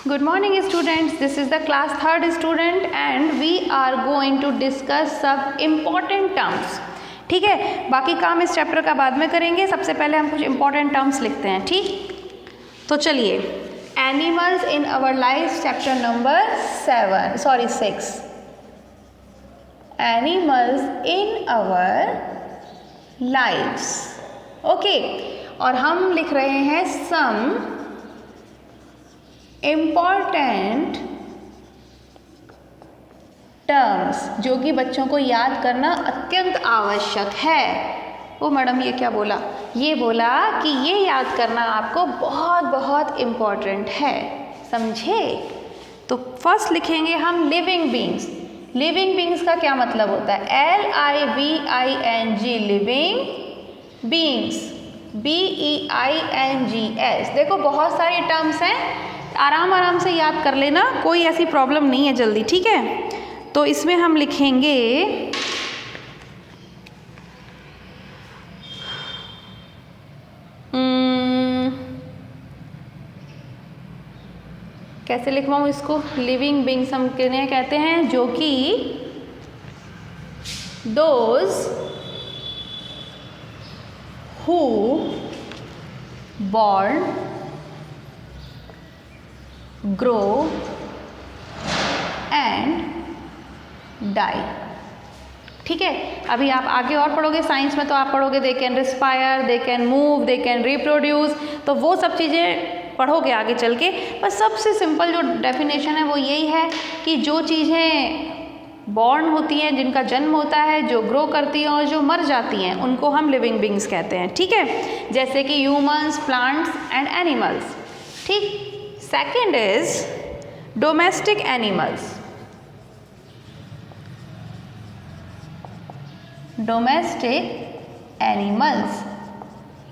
Good morning students, this is the class 3rd student and we are going to discuss some important terms. ठीक है, बाकी काम इस chapter का बाद में करेंगे, सबसे पहले हम कुछ important terms लिखते हैं. ठीक, तो चलिए animals in our life chapter number 6. Animals in our lives. Okay, और हम लिख रहे हैं सम इम्पॉर्टेंट टर्म्स जो कि बच्चों को याद करना अत्यंत आवश्यक है. ओ मैडम ये क्या बोला? ये बोला कि ये याद करना आपको बहुत बहुत इम्पॉर्टेंट है, समझे? तो फर्स्ट लिखेंगे हम लिविंग बींग्स. लिविंग बींग्स का क्या मतलब होता है? LIVING living beings, BEINGS. देखो बहुत सारी टर्म्स हैं, आराम से याद कर लेना, कोई ऐसी प्रॉब्लम नहीं है जल्दी. ठीक है, तो इसमें हम लिखेंगे कैसे लिखवाऊँ इसको? लिविंग बींग्स हम किन्हें कहते हैं? जो कि those who born, grow and die. ठीक है, अभी आप आगे और पढ़ोगे साइंस में, तो आप पढ़ोगे they can respire, they can move, they can reproduce, तो वो सब चीज़ें पढ़ोगे आगे चल के. बस सबसे सिंपल जो डेफिनेशन है वो यही है कि जो चीज़ें बॉर्न होती हैं, जिनका जन्म होता है, जो ग्रो करती हैं और जो मर जाती हैं, उनको हम लिविंग बींग्स कहते हैं. ठीक है, जैसे कि ह्यूमंस, प्लांट्स एंड एनिमल्स. ठीक. Second is domestic animals. Domestic animals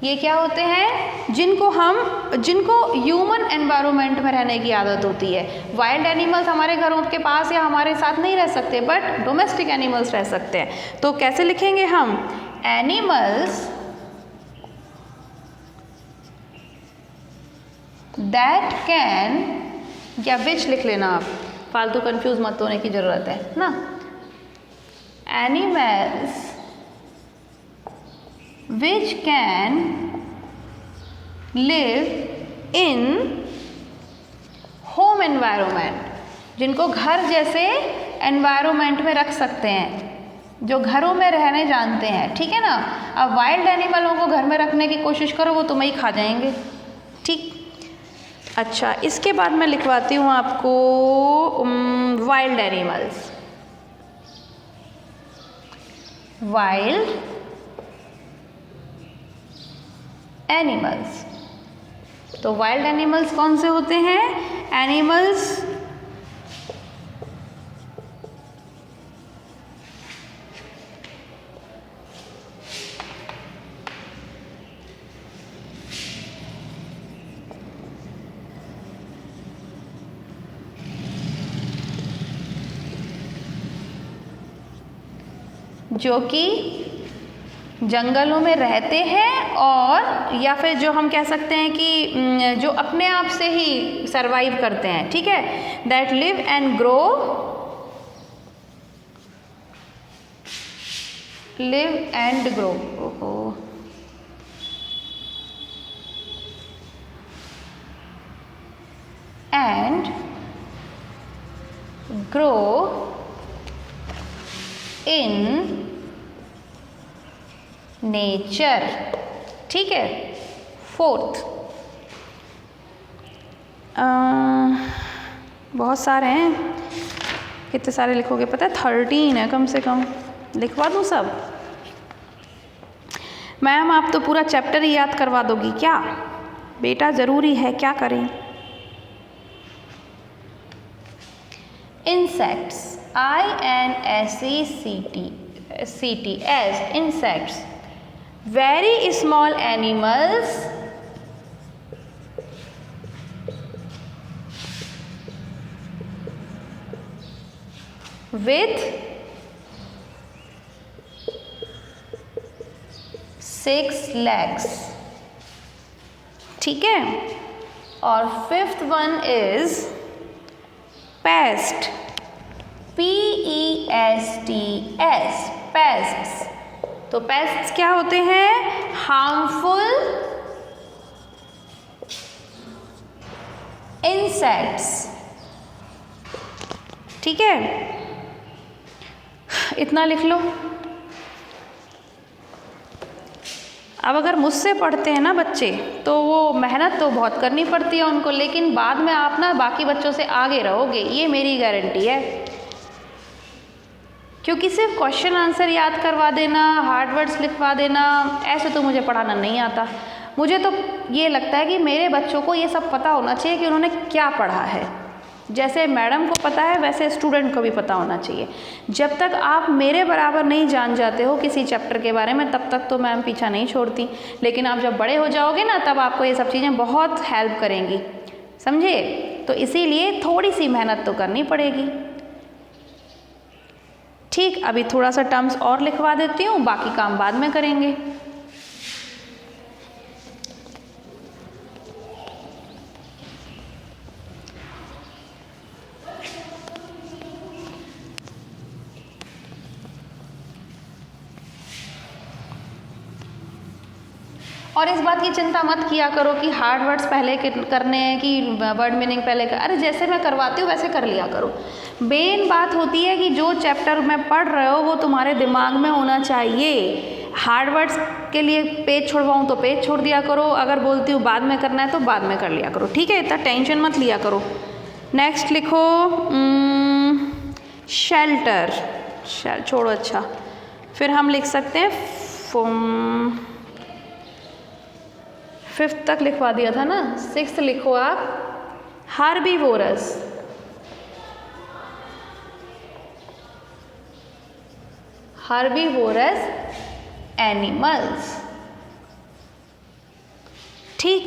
ये क्या होते हैं? जिनको ह्यूमन एनवायरनमेंट में रहने की आदत होती है. वाइल्ड एनिमल्स हमारे घरों के पास या हमारे साथ नहीं रह सकते, बट डोमेस्टिक एनिमल्स रह सकते हैं. तो कैसे लिखेंगे हम? एनिमल्स दैट कैन, या विच लिख लेना आप, फालतू कंफ्यूज मत होने की जरूरत है ना. Animals which can live in home environment, जिनको घर जैसे एनवायरनमेंट में रख सकते हैं, जो घरों में रहने जानते हैं. ठीक है ना. अब वाइल्ड एनिमलों को घर में रखने की कोशिश करो, वो तुम्हें ही खा जाएंगे. ठीक. अच्छा, इसके बाद मैं लिखवाती हूँ आपको वाइल्ड एनिमल्स. Wild animals. तो वाइल्ड एनिमल्स कौन से होते हैं? एनिमल्स जो कि जंगलों में रहते हैं, और या फिर जो हम कह सकते हैं कि जो अपने आप से ही सरवाइव करते हैं. ठीक है. That live and grow, live and grow. ओहो, एंड ग्रो इन नेचर. ठीक है. फोर्थ, बहुत सारे हैं, कितने सारे लिखोगे पता है? 13 है कम से कम. लिखवा दूँ सब? मैम आप तो पूरा चैप्टर ही याद करवा दोगी क्या? बेटा ज़रूरी है, क्या करें? Insects, INSECTS, insects, very small animals with 6 legs. ठीक है. और fifth one is paste, PESTS, pests. तो पेस्ट्स क्या होते हैं? Harmful insects. ठीक है, इतना लिख लो। अब अगर मुझसे पढ़ते हैं ना बच्चे तो वो मेहनत तो बहुत करनी पड़ती है उनको, लेकिन बाद में आप ना बाकी बच्चों से आगे रहोगे, ये मेरी गारंटी है। क्योंकि सिर्फ क्वेश्चन आंसर याद करवा देना, हार्ड वर्ड्स लिखवा देना, ऐसे तो मुझे पढ़ाना नहीं आता। मुझे तो ये लगता है कि मेरे बच्चों को ये सब पता होना चाहिए कि उन्होंने क्या पढ़ा है। जैसे मैडम को पता है वैसे स्टूडेंट को भी पता होना चाहिए। जब तक आप मेरे बराबर नहीं जान जाते हो किसी चैप्टर के बारे में, तब तक तो मैम पीछा नहीं छोड़ती। लेकिन आप जब बड़े हो जाओगे ना, तब आपको ये सब चीज़ें बहुत हेल्प करेंगी, समझे? तो इसीलिए थोड़ी सी मेहनत तो करनी पड़ेगी। ठीक, अभी थोड़ा सा टर्म्स और लिखवा देती हूँ, बाकी काम बाद में करेंगे। और इस बात की चिंता मत किया करो कि हार्ड वर्ड्स पहले करने हैं कि वर्ड मीनिंग पहले अरे जैसे मैं करवाती हूँ वैसे कर लिया करो। मेन बात होती है कि जो चैप्टर में पढ़ रहे हो वो तुम्हारे दिमाग में होना चाहिए। हार्ड वर्ड्स के लिए पेज छोड़वाऊँ तो पेज छोड़ दिया करो, अगर बोलती हूँ बाद में करना है तो बाद में कर लिया करो, ठीक है? इतना टेंशन मत लिया करो। नेक्स्ट लिखो शेल्टर, छोड़ो। अच्छा, फिर हम लिख सकते हैं 5th तक लिखवा दिया था ना, 6th लिखो आप हार्बीवोरस। हार्बीवोरस एनिमल्स, ठीक।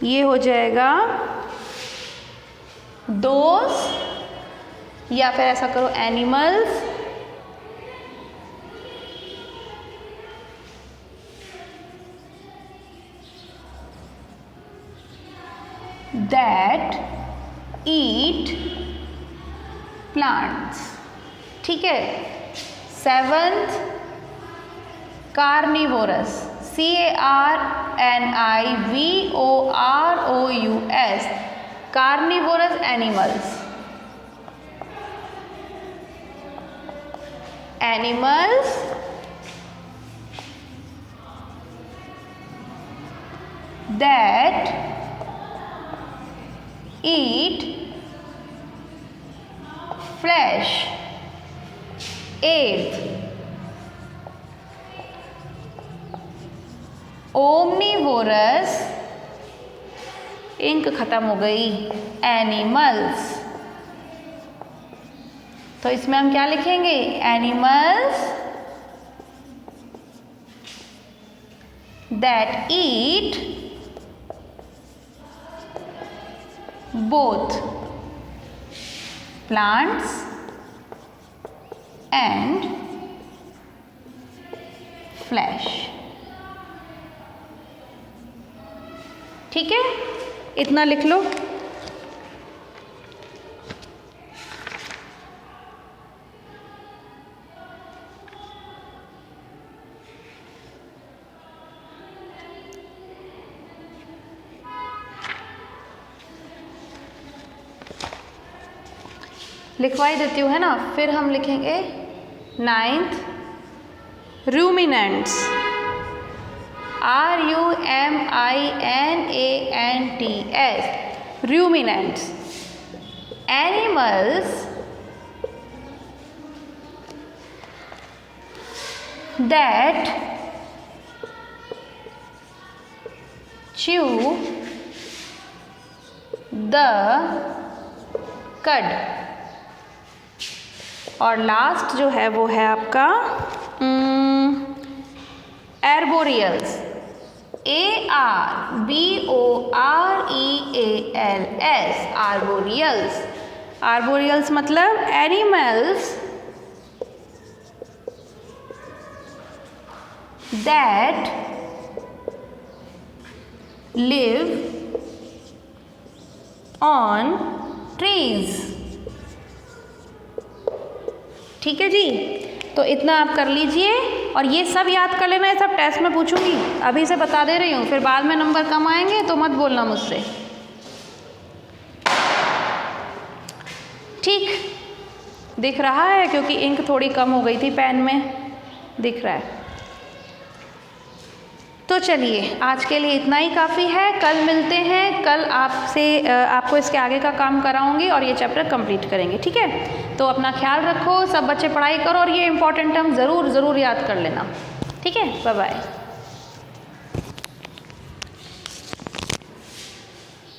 ये हो जाएगा दोस, या फिर ऐसा करो एनिमल्स that eat plants, ठीक है। 7th carnivorous, CARNIVOROUS, carnivorous animals. Animals that eat flesh। 8th omnivorous, ink खत्म हो गई, एनिमल्स। तो इसमें हम क्या लिखेंगे? Animals that eat both plants and flesh, ठीक है? इतना लिख लो। लिखवाई देती हूँ, है ना? फिर हम लिखेंगे 9th ruminants, RUMINANTS, ruminants. Animals that chew the cud। और लास्ट जो है वो है आपका एर्बोरियल्स, ARBOREALS, आर्बोरियल्स। आर्बोरियल्स मतलब animals that live on trees। ठीक है जी, तो इतना आप कर लीजिए और ये सब याद कर लेना, ये सब टेस्ट में पूछूंगी, अभी से बता दे रही हूँ, फिर बाद में नंबर कम आएंगे तो मत बोलना मुझसे। ठीक दिख रहा है, क्योंकि इंक थोड़ी कम हो गई थी पेन में, दिख रहा है। तो चलिए आज के लिए इतना ही काफ़ी है, कल मिलते हैं, कल आपको इसके आगे का काम कराऊंगी और ये चैप्टर कंप्लीट करेंगे। ठीक है, तो अपना ख्याल रखो, सब बच्चे पढ़ाई करो और ये इंपॉर्टेंट टर्म ज़रूर याद कर लेना। ठीक है, बाय बाय।